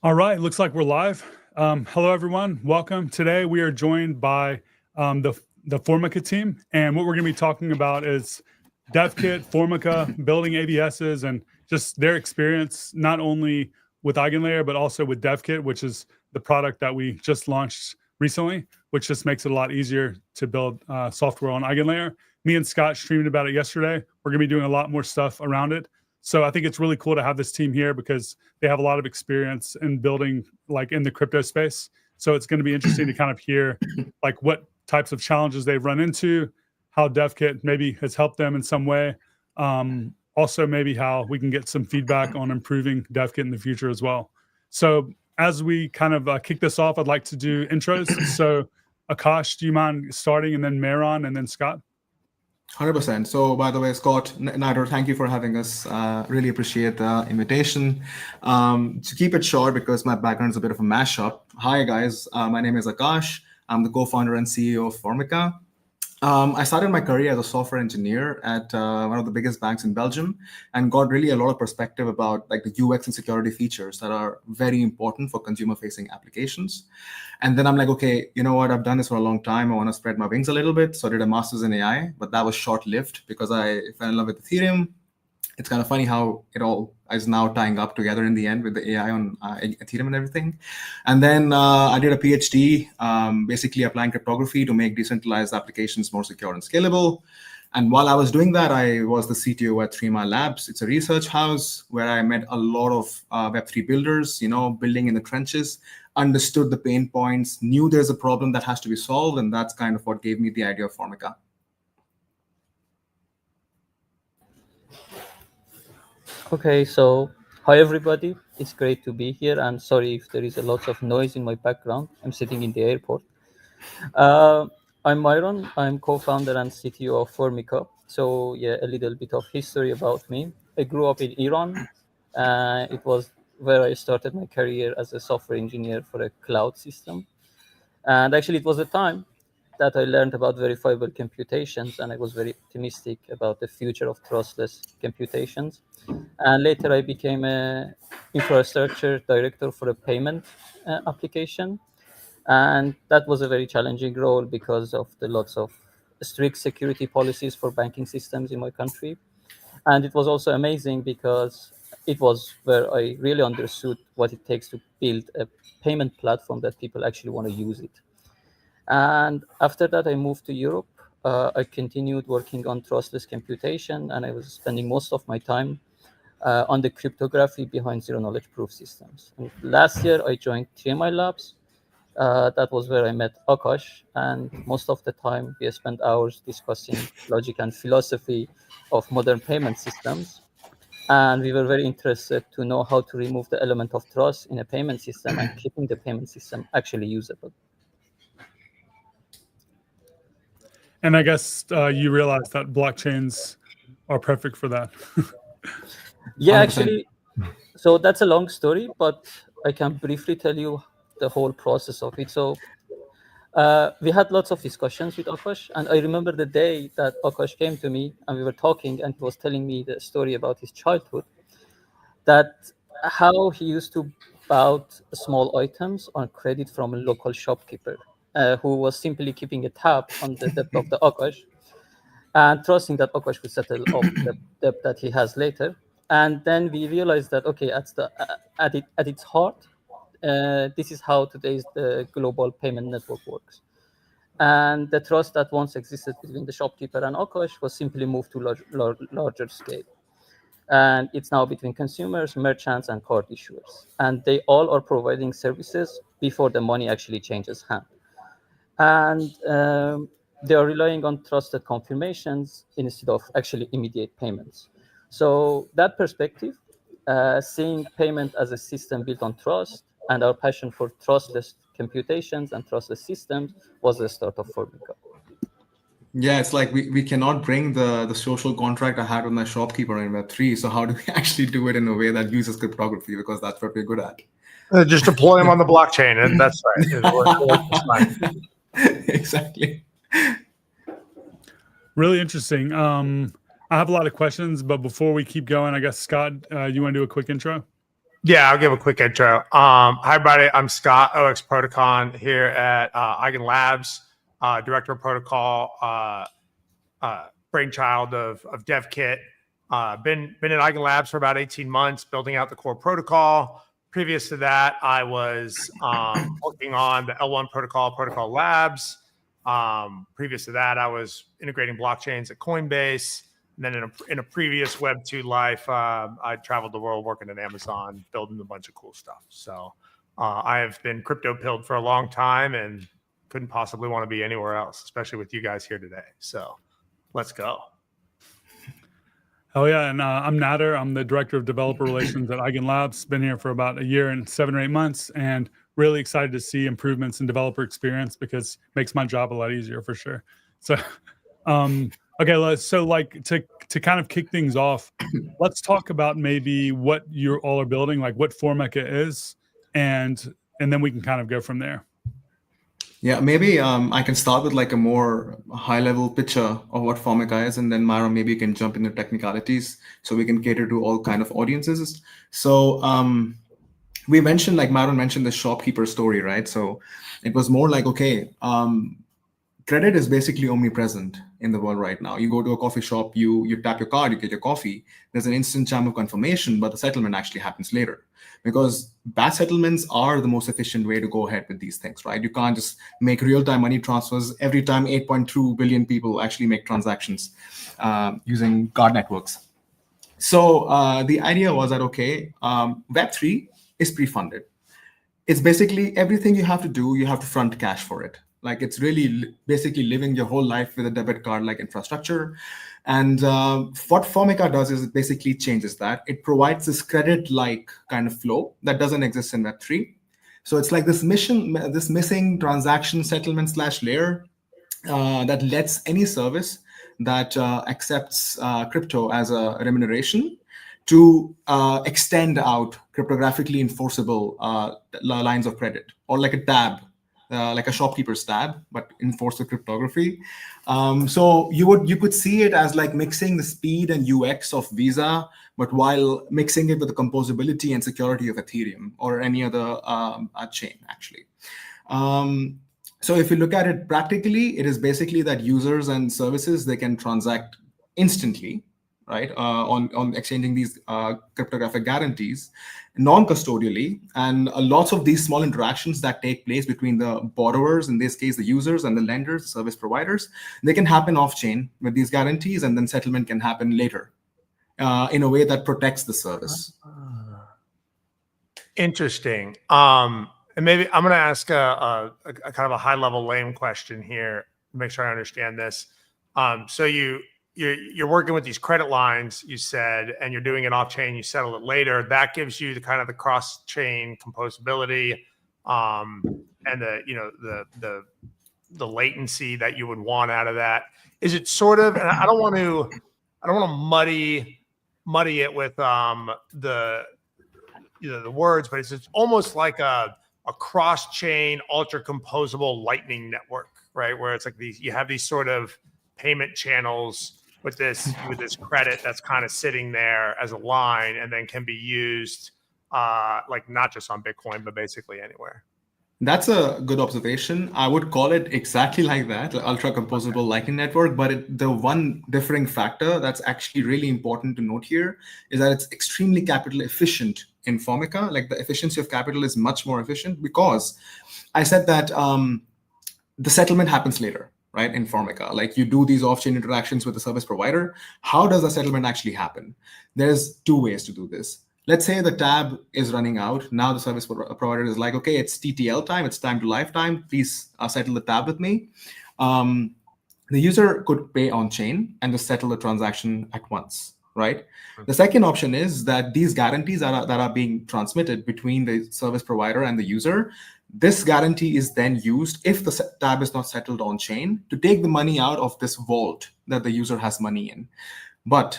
All right, looks like we're live. Hello, everyone. Welcome. Today we are joined by the Formica team, and what we're going to be talking about is DevKit, Formica, building AVSs, and just their experience not only with EigenLayer but also with DevKit, which is the product that we just launched recently, which just makes it a lot easier to build software on EigenLayer. Me and Scott streamed about it yesterday. We're going to be doing a lot more stuff around it. So I think it's really cool to have this team here because they have a lot of experience in building like in the crypto space. So it's going to be interesting to kind of hear like what types of challenges they've run into, how DevKit maybe has helped them in some way. Also maybe how we can get some feedback on improving DevKit in the future as well. So as we kind of kick this off, I'd like to do intros. So Akash, do you mind starting, and then Mehran, and then Scott? 100%. So, by the way, Scott, Nader, thank you for having us. Really appreciate the invitation. To keep it short, because my background is a bit of a mashup. Hi, guys. My name is Akash. I'm the co-founder and CEO of Formica. I started my career as a software engineer at one of the biggest banks in Belgium, and got really a lot of perspective about like the UX and security features that are very important for consumer-facing applications. And then I'm like, okay, you know what? I've done this for a long time. I want to spread my wings a little bit. So I did a master's in AI, but that was short-lived because I fell in love with Ethereum. It's kind of funny how it all is now tying up together in the end with the AI on Ethereum and everything. And then I did a PhD, basically applying cryptography to make decentralized applications more secure and scalable. And while I was doing that, I was the CTO at 3 Mile Labs. It's a research house where I met a lot of Web3 builders, building in the trenches, understood the pain points, knew there's a problem that has to be solved. And that's kind of what gave me the idea of Formica. Okay, so hi everybody. It's great to be here. I'm sorry if there is a lot of noise in my background. I'm sitting in the airport. I'm Myron. I'm co-founder and CTO of Formica. So yeah, a little bit of history about me. I grew up in Iran. It was where I started my career as a software engineer for a cloud system. And actually, it was a time that I learned about verifiable computations, and I was very optimistic about the future of trustless computations. And later I became an infrastructure director for a payment application. And that was a very challenging role because of the lots of strict security policies for banking systems in my country. And it was also amazing because it was where I really understood what it takes to build a payment platform that people actually want to use it. And after that, I moved to Europe. I continued working on trustless computation, and I was spending most of my time on the cryptography behind zero-knowledge proof systems. And last year, I joined 3 Mile Labs. That was where I met Akash, and most of the time we spent hours discussing logic and philosophy of modern payment systems. And we were very interested to know how to remove the element of trust in a payment system and keeping the payment system actually usable. And I guess you realize that blockchains are perfect for that. Yeah, 100%. actually, so that's a long story, but I can briefly tell you the whole process of it. So we had lots of discussions with Akash, and I remember the day that Akash came to me and we were talking, and he was telling me the story about his childhood, that how he used to buy small items on credit from a local shopkeeper who was simply keeping a tab on the debt of the Akash and trusting that Akash would settle off the debt that he has later. And then we realized that, okay, at its heart, this is how today's the global payment network works. And the trust that once existed between the shopkeeper and Akash was simply moved to larger scale. And it's now between consumers, merchants, and card issuers. And they all are providing services before the money actually changes hand. And they are relying on trusted confirmations instead of actually immediate payments. So that perspective, seeing payment as a system built on trust and our passion for trustless computations and trustless systems was the start of Formica. Yeah, it's like we cannot bring the social contract I had with my shopkeeper in Web3. So how do we actually do it in a way that uses cryptography? Because that's what we're good at. Just deploy them on the blockchain, and that's right. Exactly. Really interesting. I have a lot of questions, but before we keep going, I guess, Scott, you want to do a quick intro? Yeah, I'll give a quick intro. Hi, everybody. I'm Scott, OX Protocon here at EigenLabs, Director of Protocol, brainchild of DevKit. Been at EigenLabs for about 18 months, building out the core protocol. Previous to that, I was working on the L1 protocol labs. Previous to that, I was integrating blockchains at Coinbase. And then in a previous Web 2 life, I traveled the world working at Amazon, building a bunch of cool stuff. So I have been crypto pilled for a long time and couldn't possibly want to be anywhere else, especially with you guys here today. So let's go. Oh yeah, and I'm Nader. I'm the Director of Developer Relations at EigenLabs. Been here for about a year and 7 or 8 months, and really excited to see improvements in developer experience because it makes my job a lot easier for sure. So, okay, so like to kind of kick things off, let's talk about maybe what you all are building, like what Formica is, and then we can kind of go from there. Yeah, maybe I can start with like a more high-level picture of what Formica is, and then Myron, maybe you can jump into technicalities so we can cater to all kind of audiences. So we mentioned, like Myron mentioned, the shopkeeper story, right? So it was more like, okay, credit is basically omnipresent in the world right now. You go to a coffee shop, you tap your card, you get your coffee. There's an instant chime of confirmation, but the settlement actually happens later. Because batch settlements are the most efficient way to go ahead with these things, right? You can't just make real-time money transfers every time 8.2 billion people actually make transactions using card networks. So the idea was that, okay, Web3 is pre-funded. It's basically everything you have to do, you have to front cash for it. Like it's really basically living your whole life with a debit card-like infrastructure. And what Formica does is it basically changes that. It provides this credit-like kind of flow that doesn't exist in Web3. So it's like this missing transaction settlement / layer that lets any service that accepts crypto as a remuneration to extend out cryptographically enforceable lines of credit, or like a tab. Like a shopkeeper's tab, but enforced with cryptography. So you could see it as like mixing the speed and UX of Visa, but while mixing it with the composability and security of Ethereum or any other chain, actually. So if you look at it practically, it is basically that users and services, they can transact instantly, right, on exchanging these cryptographic guarantees, non-custodially, and lots of these small interactions that take place between the borrowers, in this case, the users, and the lenders, service providers, they can happen off-chain with these guarantees, and then settlement can happen later in a way that protects the service. Interesting. And maybe I'm going to ask a kind of a high-level lame question here to make sure I understand this. So you're working with these credit lines, you said, and you're doing it off-chain, you settle it later. That gives you the kind of the cross-chain composability and the latency that you would want out of that. Is it sort of, and I don't want to muddy it with the words, but it's almost like a cross-chain ultra composable lightning network, right? Where it's like you have these sort of payment channels with this credit that's kind of sitting there as a line, and then can be used like not just on Bitcoin, but basically anywhere. That's a good observation. I would call it exactly like that, ultra composable Lightning Network. But the one differing factor that's actually really important to note here is that it's extremely capital efficient in Formica. Like the efficiency of capital is much more efficient because I said that the settlement happens later. Right, in Formica, like you do these off-chain interactions with the service provider. How does the settlement actually happen? There's 2 ways to do this. Let's say the tab is running out. Now the service provider is like, okay, it's TTL time. It's time to lifetime. Please settle the tab with me. The user could pay on-chain and just settle the transaction at once, right? The second option is that these guarantees that are being transmitted between the service provider and the user, this guarantee is then used, if the tab is not settled on chain, to take the money out of this vault that the user has money in. But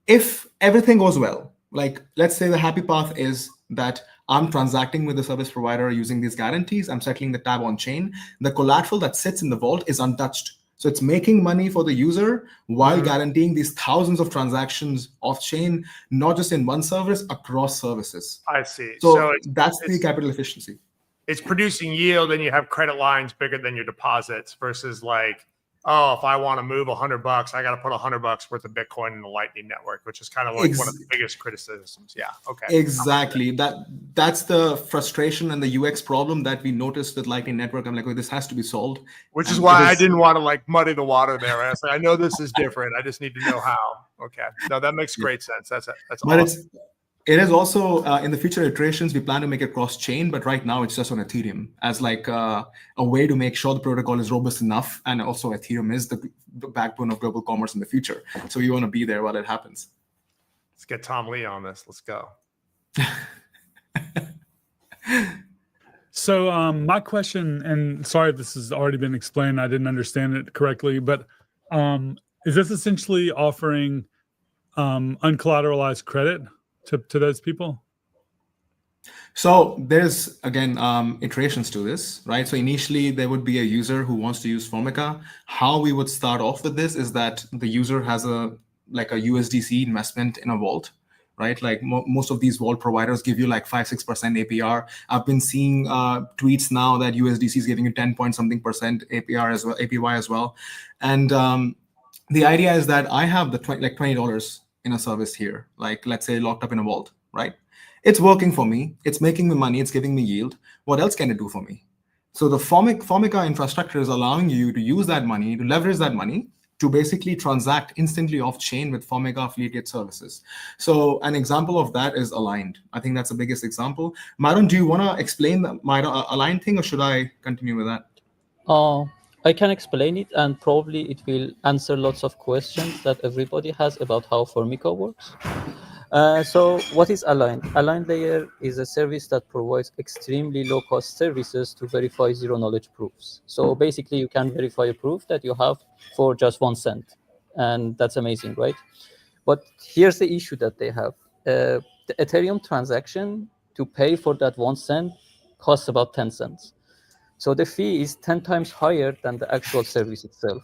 if everything goes well, like let's say the happy path is that I'm transacting with the service provider using these guarantees, I'm settling the tab on chain, the collateral that sits in the vault is untouched. So it's making money for the user while guaranteeing these thousands of transactions off-chain, not just in one service, across services. I see. So that's the capital efficiency. It's producing yield, and you have credit lines bigger than your deposits versus like, oh, if I want to move $100, I got to put $100 worth of Bitcoin in the Lightning Network, which is kind of like one of the biggest criticisms. Yeah. Okay. Exactly. That's the frustration and the UX problem that we noticed with Lightning Network. I'm like, oh, this has to be solved. Which is why I didn't want to like muddy the water there. I was like, I know this is different. I just need to know how. Okay. No, that makes great sense. That's awesome. It is also in the future iterations, we plan to make it cross-chain, but right now it's just on Ethereum as like a way to make sure the protocol is robust enough. And also Ethereum is the backbone of global commerce in the future. So we want to be there while it happens. Let's get Tom Lee on this. Let's go. So my question, and sorry if this has already been explained, I didn't understand it correctly, but is this essentially offering uncollateralized credit to those people? So there's, again, iterations to this, right? So initially there would be a user who wants to use Formica. How we would start off with this is that the user has a USDC investment in a vault, right? Like most of these vault providers give you like 5-6% APR. I've been seeing tweets now that USDC is giving you 10 point something percent APY as well. And the idea is that I have the $20 in a service here, like let's say locked up in a vault, right? It's working for me. It's making me money. It's giving me yield. What else can it do for me? So the Formica infrastructure is allowing you to use that money, to leverage that money, to basically transact instantly off-chain with Formica affiliate services. So an example of that is Aligned. I think that's the biggest example. Myron, do you want to explain the Aligned thing, or should I continue with that? I can explain it, and probably it will answer lots of questions that everybody has about how Formica works. So what is Aligned? EigenLayer is a service that provides extremely low-cost services to verify zero-knowledge proofs. So basically, you can verify a proof that you have for just 1 cent. And that's amazing, right? But here's the issue that they have. The Ethereum transaction to pay for that 1 cent costs about 10 cents. So the fee is 10 times higher than the actual service itself,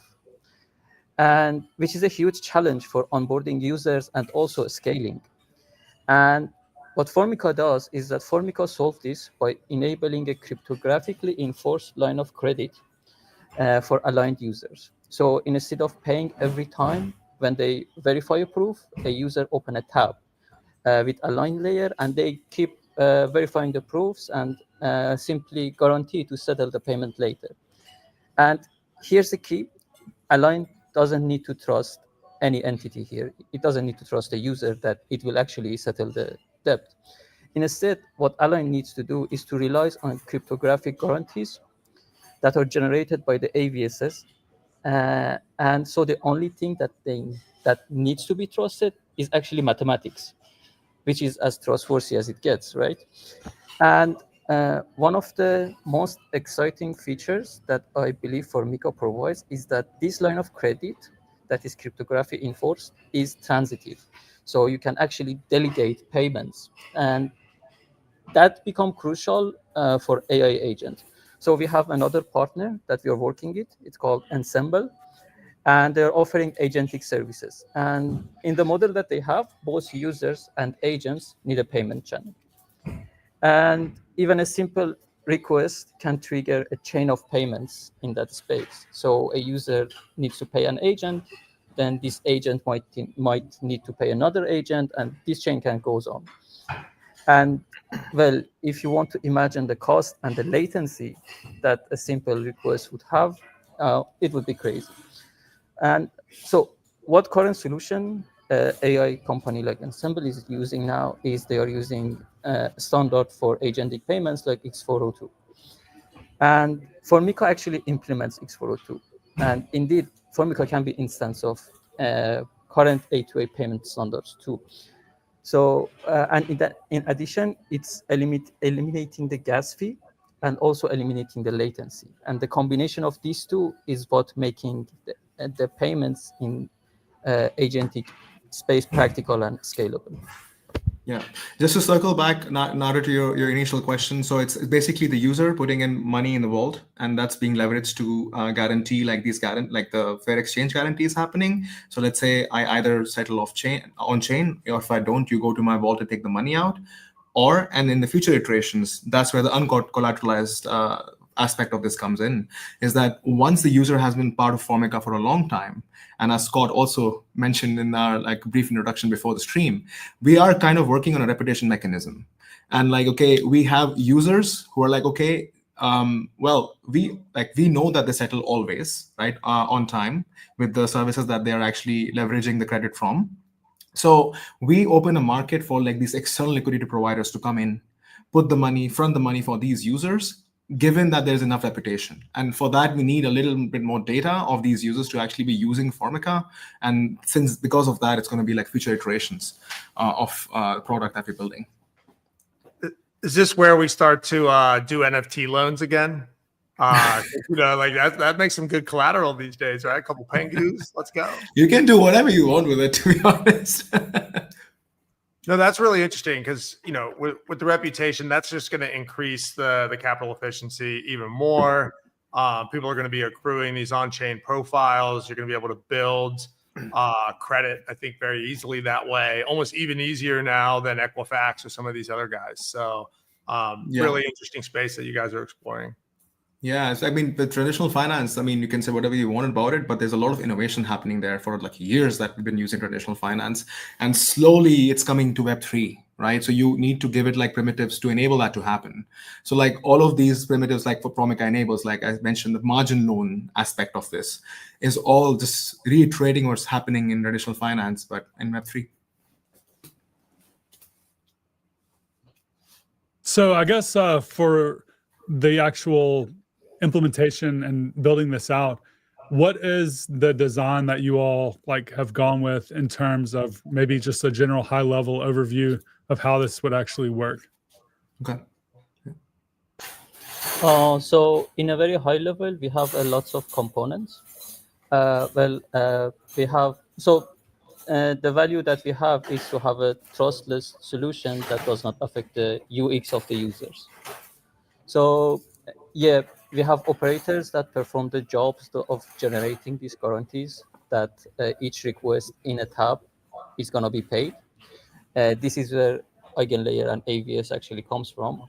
and which is a huge challenge for onboarding users and also scaling. And what Formica does is that Formica solves this by enabling a cryptographically enforced line of credit for aligned users. So instead of paying every time when they verify a proof, a user open a tab with EigenLayer, and they keep verifying the proofs and simply guarantee to settle the payment later. And here's the key. Align doesn't need to trust any entity here. It doesn't need to trust the user that it will actually settle the debt. Instead, what Align needs to do is to rely on cryptographic guarantees that are generated by the AVSs. And so the only thing that needs to be trusted is actually mathematics, which is as trustworthy as it gets, right? And one of the most exciting features that I believe Formica provides is that this line of credit that is cryptography enforced is transitive. So you can actually delegate payments. And that becomes crucial for AI agent. So we have another partner that we are working with. It's called Ensemble. And they're offering agentic services. And in the model that they have, both users and agents need a payment channel. And even a simple request can trigger a chain of payments in that space. So a user needs to pay an agent, then this agent might need to pay another agent, and this chain can goes on. And well, if you want to imagine the cost and the latency that a simple request would have, it would be crazy. And so what current solution AI company like Ensemble is using now is they are using standard for agentic payments like X402. And Formica actually implements X402. And indeed, Formica can be instance of current A2A payment standards too. So, and in addition, it's eliminating the gas fee and also eliminating the latency. And the combination of these two is what making the payments in agentic space practical and scalable. Yeah, just to circle back, Nada, to your initial question. So it's basically the user putting in money in the vault, and that's being leveraged to guarantee like the fair exchange guarantees happening. So let's say I either settle on chain, or if I don't, you go to my vault to take the money out, and in the future iterations, that's where the uncollateralized aspect of this comes in, is that once the user has been part of Formica for a long time, and as Scott also mentioned in our brief introduction before the stream, we are kind of working on a reputation mechanism. And we have users who are we know that they settle always, right, on time with the services that they are actually leveraging the credit from. So we open a market for these external liquidity providers to come in, front the money for these users, given that there's enough reputation. And for that, we need a little bit more data of these users to actually be using Formica. And because of that, it's going to be future iterations of the product that we're building. Is this where we start to do NFT loans again? That makes some good collateral these days, right? A couple pengus, let's go. You can do whatever you want with it, to be honest. No, that's really interesting because, with the reputation, that's just going to increase the capital efficiency even more. People are going to be accruing these on-chain profiles. You're going to be able to build credit, I think, very easily that way, almost even easier now than Equifax or some of these other guys. So really interesting space that you guys are exploring. Yeah, so, with traditional finance, you can say whatever you want about it, but there's a lot of innovation happening there for years that we've been using traditional finance, and slowly it's coming to Web3, right? So you need to give it primitives to enable that to happen. So all of these primitives, for Formica enables, like I mentioned, the margin loan aspect of this is all just reiterating what's happening in traditional finance, but in Web3. So I guess for the actual implementation and building this out, what is the design that you all have gone with in terms of maybe just a general high level overview of how this would actually work? Okay. So in a very high level, we have lots of components. The value that we have is to have a trustless solution that does not affect the UX of the users. So yeah, we have operators that perform the jobs of generating these guarantees that each request in a tab is going to be paid. This is where EigenLayer and AVS actually comes from.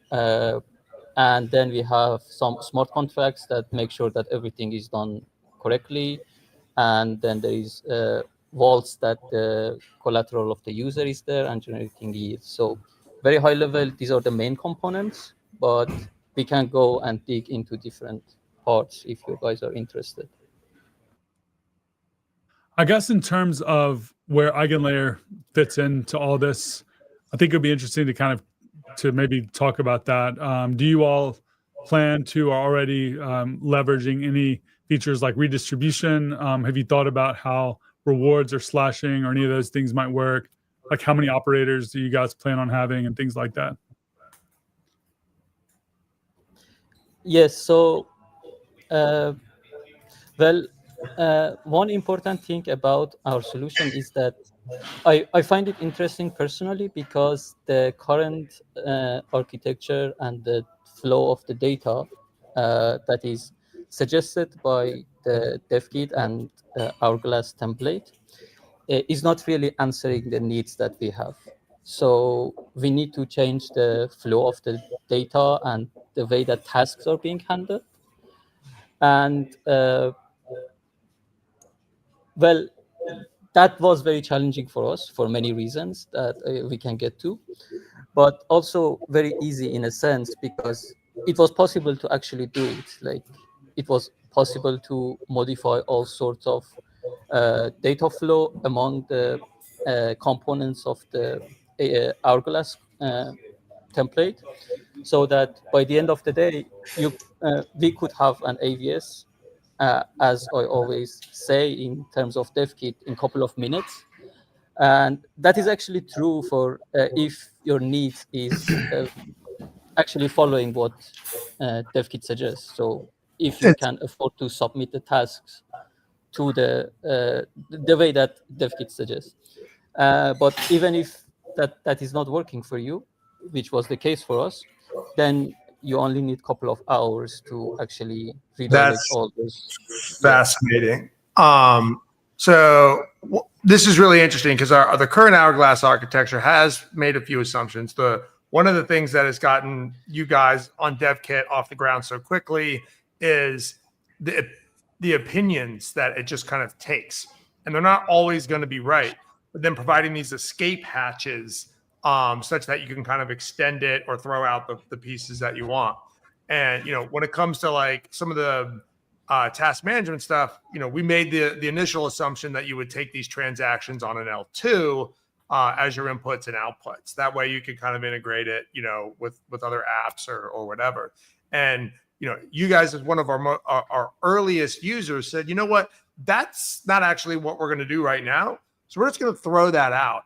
And then we have some smart contracts that make sure that everything is done correctly. And then there is vaults that the collateral of the user is there and generating yields. So very high level, these are the main components, but we can go and dig into different parts if you guys are interested. I guess in terms of where EigenLayer fits into all this, I think it'd be interesting to maybe talk about that. Do you all plan to, or already leveraging any features like redistribution? Have you thought about how rewards or slashing or any of those things might work? Like how many operators do you guys plan on having and things like that? Yes, so one important thing about our solution is that I find it interesting personally because the current architecture and the flow of the data that is suggested by the DevKit and Hourglass template is not really answering the needs that we have. So we need to change the flow of the data and the way that tasks are being handled. And that was very challenging for us for many reasons that we can get to, but also very easy in a sense because it was possible to actually do it. It was possible to modify all sorts of data flow among the components of the Hourglass template, so that by the end of the day, we could have an AVS, as I always say in terms of DevKit, in a couple of minutes. And that is actually true for if your needs is actually following what DevKit suggests. So if you can afford to submit the tasks to the way that DevKit suggests. But even if that is not working for you, which was the case for us, then you only need a couple of hours to actually redirect all those. Fascinating. This is really interesting because the current Hourglass architecture has made a few assumptions. One of the things that has gotten you guys on DevKit off the ground so quickly is the opinions that it just kind of takes, and they're not always going to be right. But then providing these escape hatches such that you can kind of extend it or throw out the pieces that you want. And when it comes to like some of the task management stuff, we made the initial assumption that you would take these transactions on an L2 as your inputs and outputs. That way you could kind of integrate it, with other apps or whatever. And you guys, as one of our earliest users, said, you know what, that's not actually what we're going to do right now. So we're just going to throw that out.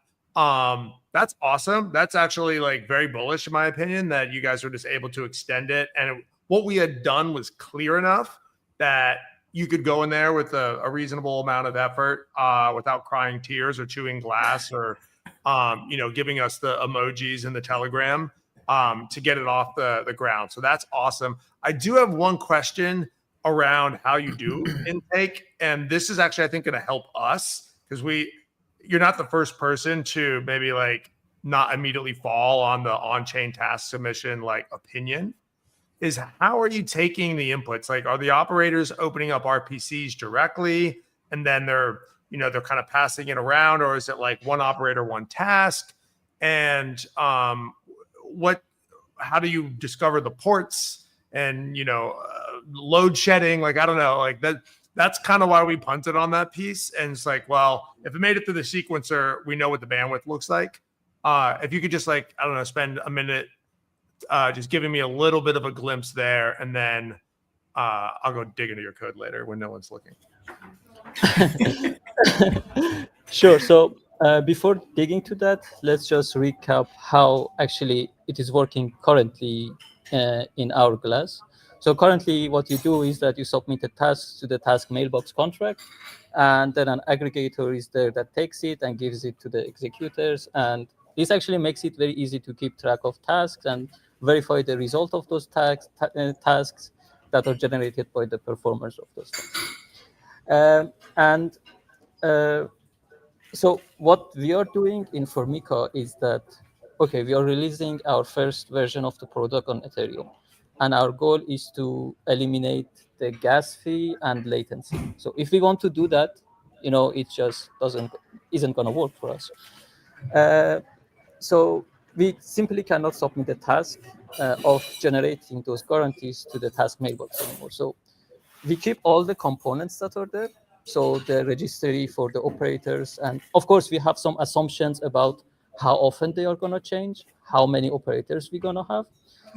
That's awesome. That's actually like very bullish in my opinion that you guys were just able to extend it. And what we had done was clear enough that you could go in there with a reasonable amount of effort without crying tears or chewing glass or, giving us the emojis in the Telegram to get it off the ground. So that's awesome. I do have one question around how you do intake. And this is actually, I think, going to help us because you're not the first person to maybe like not immediately fall on the on-chain task submission like opinion. Is how are you taking the inputs? Like, are the operators opening up RPCs directly and then they're kind of passing it around, or is it like one operator, one task? And how do you discover the ports and load shedding? Like, I don't know, like that's kind of why we punted on that piece. And it's like, well, if it made it through the sequencer, we know what the bandwidth looks like. If you could just like, I don't know, spend a minute just giving me a little bit of a glimpse there, and then I'll go dig into your code later when no one's looking. Sure. So before digging to that, let's just recap how actually it is working currently in Hourglass. So currently what you do is that you submit a task to the task mailbox contract, and then an aggregator is there that takes it and gives it to the executors. And this actually makes it very easy to keep track of tasks and verify the result of those tasks that are generated by the performers of those tasks. So what we are doing in Formica is that, okay, we are releasing our first version of the product on Ethereum. And our goal is to eliminate the gas fee and latency. So if we want to do that, it just isn't going to work for us. So we simply cannot submit a task of generating those guarantees to the task mailbox anymore. So we keep all the components that are there. So the registry for the operators. And of course, we have some assumptions about how often they are going to change, how many operators we're going to have.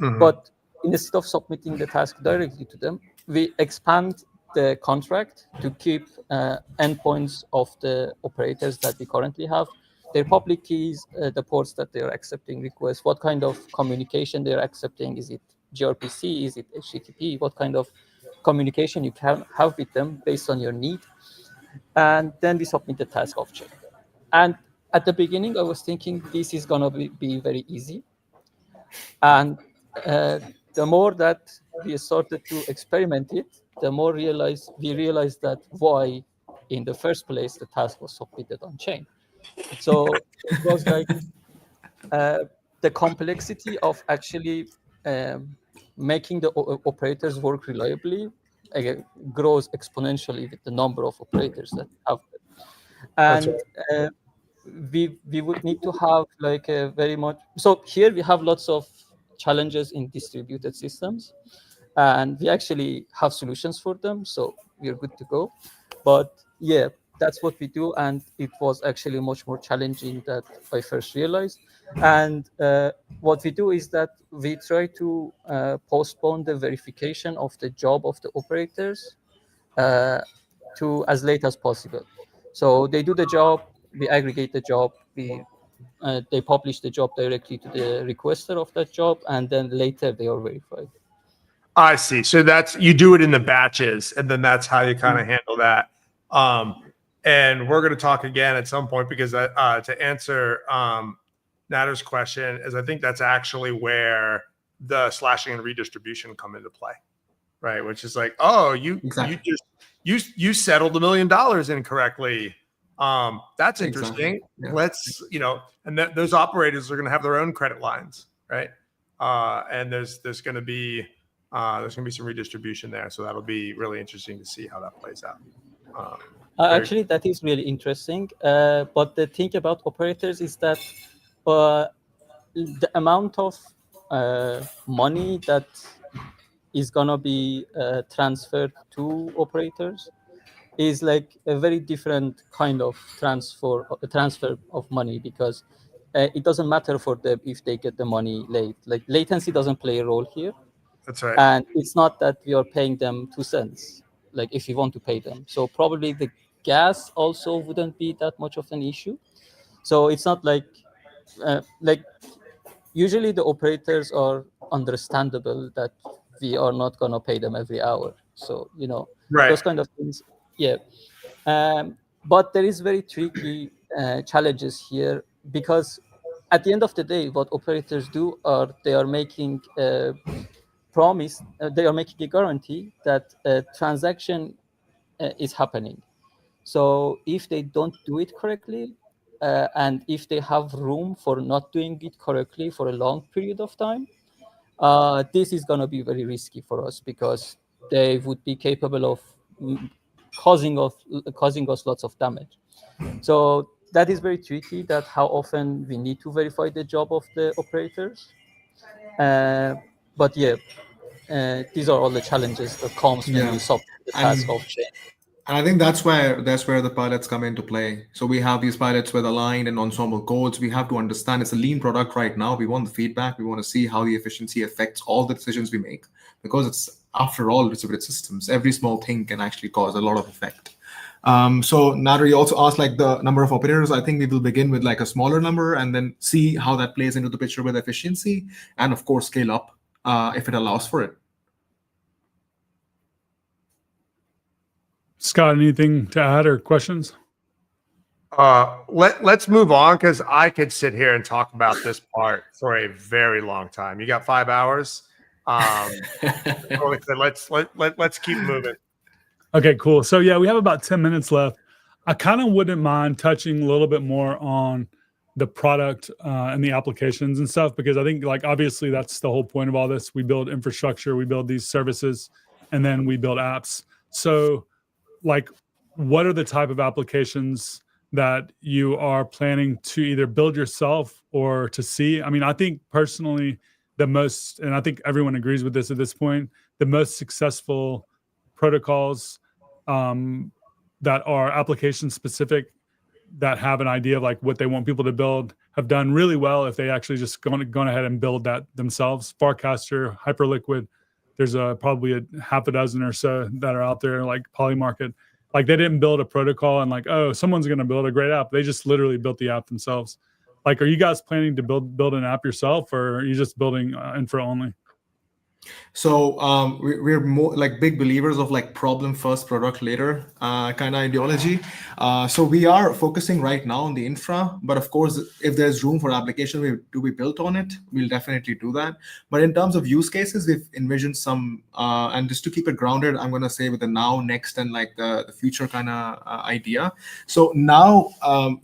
Mm-hmm. But instead of submitting the task directly to them, we expand the contract to keep endpoints of the operators that we currently have, their public keys, the ports that they are accepting requests, what kind of communication they are accepting. Is it gRPC? Is it HTTP? What kind of communication you can have with them based on your need. And then we submit the task object. And at the beginning, I was thinking this is going to be very easy. And the more that we started to experiment it, the more we realized that why, in the first place, the task was submitted on chain. So it was like the complexity of actually making the operators work reliably grows exponentially with the number of operators that have them. And we would need to have like a very much. So here we have lots of challenges in distributed systems, and we actually have solutions for them. So we're good to go. But yeah, that's what we do, and it was actually much more challenging than I first realized. And what we do is that we try to postpone the verification of the job of the operators to as late as possible. So they do the job, we aggregate the job, they publish the job directly to the requester of that job, and then later they are verified. I see. So you do it in the batches, and then that's how you kind of handle that. And we're going to talk again at some point because to answer Natter's question is I think that's actually where the slashing and redistribution come into play, right? Which is like, oh, you settled $1 million incorrectly. That's interesting. Exactly. Yeah. Let's, and those operators are going to have their own credit lines, right? And there's going to be some redistribution there, so that'll be really interesting to see how that plays out. Actually, that is really interesting. But the thing about operators is that the amount of money that is gonna be transferred to operators is like a very different kind of transfer of money, because it doesn't matter for them if they get the money late. Like latency doesn't play a role here. That's right. And it's not that we are paying them 2 cents, like if you want to pay them. So probably the gas also wouldn't be that much of an issue. So it's not like usually the operators are understandable that we are not going to pay them every hour. So, right. Those kind of things. Yeah. But there is very tricky challenges here, because at the end of the day, what operators do are they are making a promise, they are making a guarantee that a transaction is happening. So if they don't do it correctly, and if they have room for not doing it correctly for a long period of time, this is going to be very risky for us, because they would be capable of causing us lots of damage. So that is very tricky, that how often we need to verify the job of the operators. But yeah, these are all the challenges that comes when you solve the task of chain. And I think that's where the pilots come into play. So we have these pilots with aligned and ensemble codes. We have to understand it's a lean product right now. We want the feedback. We want to see how the efficiency affects all the decisions we make, because it's, after all, distributed systems. Every small thing can actually cause a lot of effect. So Nader, you also asked like the number of operators. I think we will begin with like a smaller number and then see how that plays into the picture with efficiency, and of course scale up if it allows for it. Scott, anything to add or questions? Let's move on, because I could sit here and talk about this part for a very long time. You got 5 hours. Let's keep moving. Okay, cool. So yeah, we have about 10 minutes left. I kind of wouldn't mind touching a little bit more on the product and the applications and stuff, because I think like obviously that's the whole point of all this. We build infrastructure, we build these services, and then we build apps. So like, what are the type of applications that you are planning to either build yourself or to see? I mean, I think personally the most, and I think everyone agrees with this at this point, the most successful protocols that are application specific, that have an idea of like what they want people to build, have done really well if they actually just gone ahead and build that themselves. Farcaster, Hyperliquid, there's probably a half a dozen or so that are out there, like Polymarket. Like they didn't build a protocol and like, oh, someone's going to build a great app. They just literally built the app themselves. Like, are you guys planning to build an app yourself, or are you just building infra only? So we're more like big believers of like problem first, product later kind of ideology. So we are focusing right now on the infra, but of course, if there's room for application to be built on it, we'll definitely do that. But in terms of use cases, we've envisioned some, and just to keep it grounded, I'm going to say with the now, next, and like the future kind of idea. So now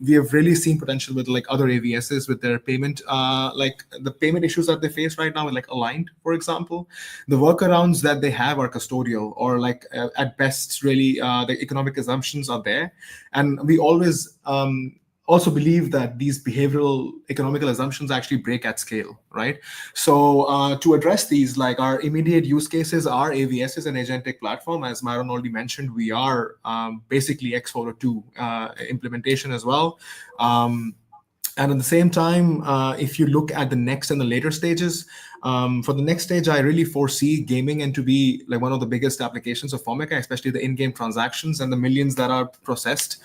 we have really seen potential with like other AVSs with their payment, like the payment issues that they face right now with like Aligned, for example. The workarounds that they have are custodial, or like at best, really the economic assumptions are there. And we always also believe that these behavioral economical assumptions actually break at scale, right? So to address these, like our immediate use cases are AVSs and agentic platform. As Myron already mentioned, we are basically X402 implementation as well. And at the same time, if you look at the next and the later stages, for the next stage, I really foresee gaming and to be like one of the biggest applications of Formica, especially the in-game transactions and the millions that are processed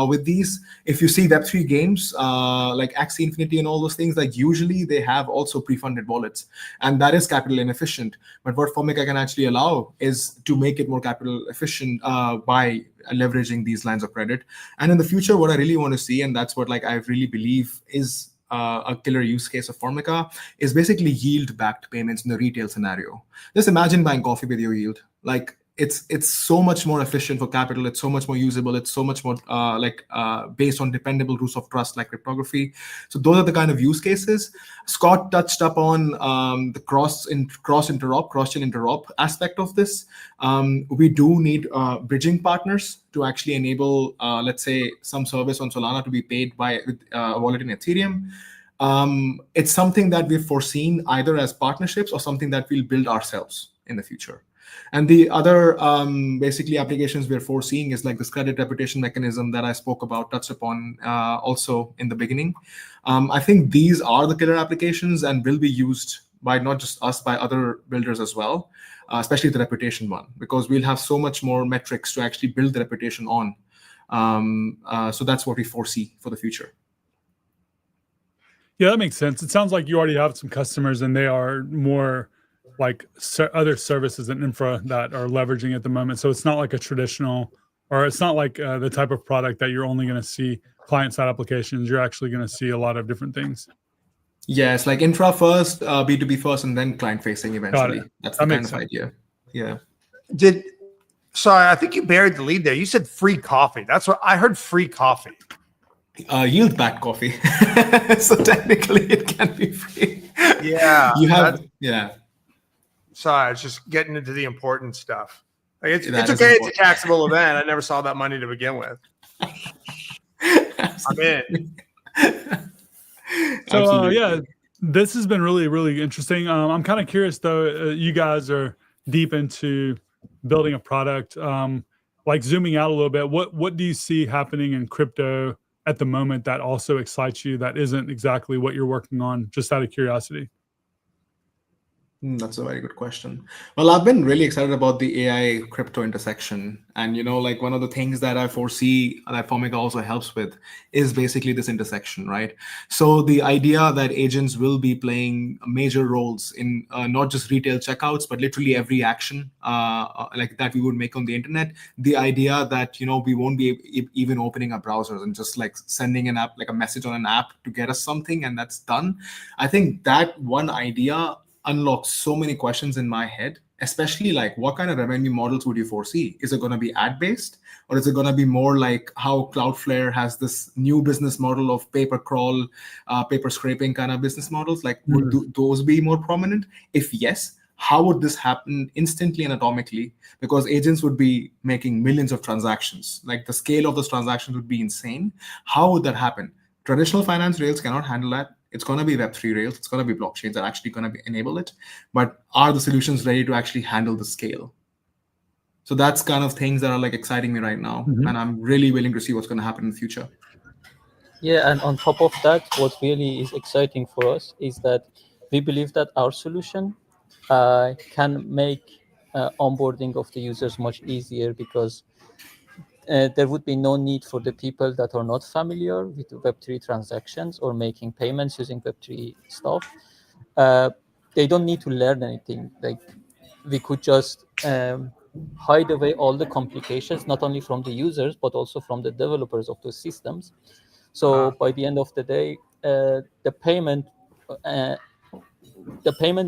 with these. If you see Web3 games like Axie Infinity and all those things, like usually they have also pre-funded wallets, and that is capital inefficient. But what Formica can actually allow is to make it more capital efficient by leveraging these lines of credit. And in the future, what I really want to see, and that's what like I really believe is a killer use case of Formica is basically yield-backed payments in the retail scenario. Just imagine buying coffee with your yield. Like it's so much more efficient for capital. It's so much more usable. It's so much more based on dependable roots of trust like cryptography. So those are the kind of use cases. Scott touched upon the cross-chain interop aspect of this. We do need bridging partners to actually enable, let's say, some service on Solana to be paid by a wallet in Ethereum. It's something that we've foreseen either as partnerships or something that we'll build ourselves in the future. And the other basically applications we're foreseeing is like this credit reputation mechanism that I spoke about, touched upon also in the beginning. I think these are the killer applications and will be used by not just us, by other builders as well, especially the reputation one, because we'll have so much more metrics to actually build the reputation on. So that's what we foresee for the future. Yeah, that makes sense. It sounds like you already have some customers and they are more like other services and infra that are leveraging at the moment. So it's not like a traditional, or it's not like the type of product that you're only going to see client-side applications. You're actually going to see a lot of different things. Yes, like infra first, B2B first, and then client-facing eventually. That's the kind of idea. Yeah. Sorry, I think you buried the lead there. You said free coffee. That's what I heard. Free coffee. Yield-backed coffee. So technically, it can be free. Yeah. You have, yeah. Sorry, it's just getting into the important stuff. Like it's okay. It's a taxable event. I never saw that money to begin with. I'm in. So yeah, this has been really, really interesting. I'm kind of curious though. You guys are deep into building a product. Like zooming out a little bit, what do you see happening in crypto at the moment that also excites you? That isn't exactly what you're working on. Just out of curiosity. That's a very good question. Well, I've been really excited about the AI crypto intersection. And, like one of the things that I foresee that Formica also helps with is basically this intersection, right? So the idea that agents will be playing major roles in not just retail checkouts, but literally every action like that we would make on the internet. The idea that, we won't be even opening our browsers and just like sending an app, like a message on an app to get us something, and that's done. I think that one idea unlocks so many questions in my head, especially like what kind of revenue models would you foresee? Is it going to be ad-based, or is it going to be more like how Cloudflare has this new business model of paper crawl, paper scraping kind of business models? Like, would those be more prominent? If yes, how would this happen instantly and atomically? Because agents would be making millions of transactions. Like the scale of those transactions would be insane. How would that happen? Traditional finance rails cannot handle that. It's going to be Web3 rails. It's going to be blockchains that are actually going to enable it. But are the solutions ready to actually handle the scale? So that's kind of things that are like exciting me right now. And I'm really willing to see what's going to happen in the future. Yeah, and on top of that, what really is exciting for us is that we believe that our solution can make onboarding of the users much easier, because there would be no need for the people that are not familiar with Web3 transactions or making payments using Web3 stuff. They don't need to learn anything. Like, we could just hide away all the complications, not only from the users, but also from the developers of those systems. So by the end of the day, the payment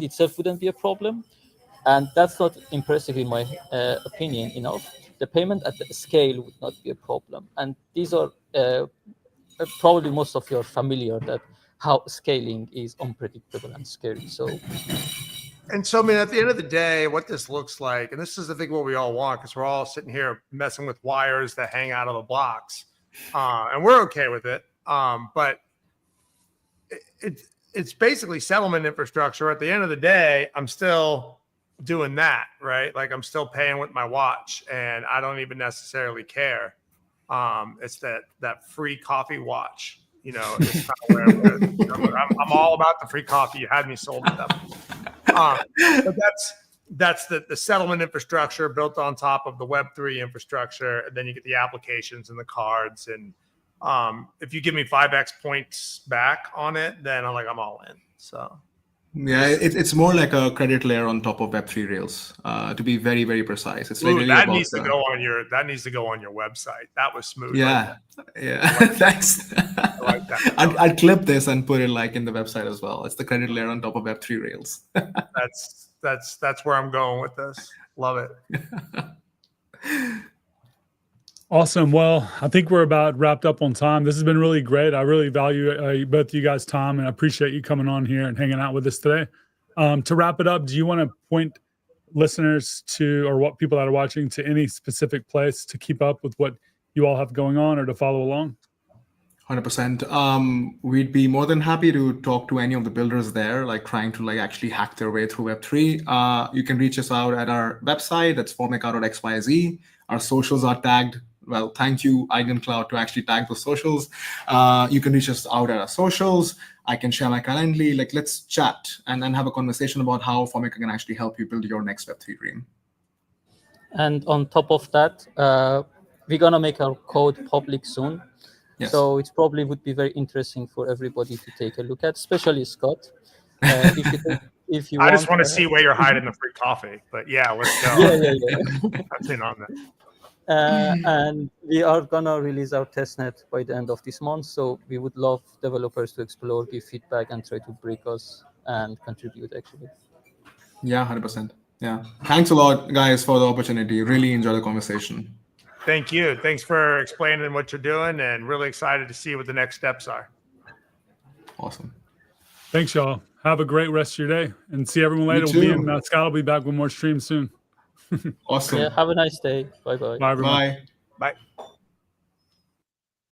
itself wouldn't be a problem. And that's not impressive in my opinion enough. The payment at the scale would not be a problem. And these are probably most of you are familiar that how scaling is unpredictable and scary. So I mean, at the end of the day, what this looks like, and this is, I think, what we all want, because we're all sitting here messing with wires that hang out of the blocks, and we're okay with it. But it's basically settlement infrastructure. At the end of the day, I'm still doing that, right? Like, I'm still paying with my watch, and I don't even necessarily care. It's that free coffee watch. It's kind of where I'm all about the free coffee. You had me sold to them. But that's the settlement infrastructure built on top of the Web3 infrastructure, and then you get the applications and the cards. And if you give me 5x points back on it, then I'm all in. So Yeah, it's more like a credit layer on top of Web3 Rails. To be very, very precise, it's Ooh, really that about needs to go on your website. That was smooth. Yeah, Right yeah. Thanks. I like that. I'd clip this and put it like in the website as well. It's the credit layer on top of Web3 Rails. That's where I'm going with this. Love it. Awesome. Well, I think we're about wrapped up on time. This has been really great. I really value both you guys' time, and I appreciate you coming on here and hanging out with us today. To wrap it up, do you want to point listeners to, or what people that are watching, to any specific place to keep up with what you all have going on or to follow along? 100%. We'd be more than happy to talk to any of the builders there, like trying to like actually hack their way through Web3. You can reach us out at our website. That's formica.xyz. Our socials are tagged. Well, thank you, EigenCloud, to actually tag those socials. You can reach us out at our socials. I can share my Calendly. Like, let's chat and then have a conversation about how Formica can actually help you build your next Web3 dream. And on top of that, we're gonna make our code public soon. Yes. So it probably would be very interesting for everybody to take a look at, especially Scott. If you I just want to see where you're hiding the free coffee. But yeah, let's go. Yeah. I've been on that. And we are gonna release our testnet by the end of this month. So we would love developers to explore, give feedback, and try to break us and contribute, actually. Yeah, 100%. Yeah. Thanks a lot, guys, for the opportunity. Really enjoy the conversation. Thank you. Thanks for explaining what you're doing, and really excited to see what the next steps are. Awesome. Thanks, y'all. Have a great rest of your day, and see everyone later. Scott will be back with more streams soon. Awesome. Yeah, have a nice day. Bye-bye. Bye, everyone. Bye. Bye.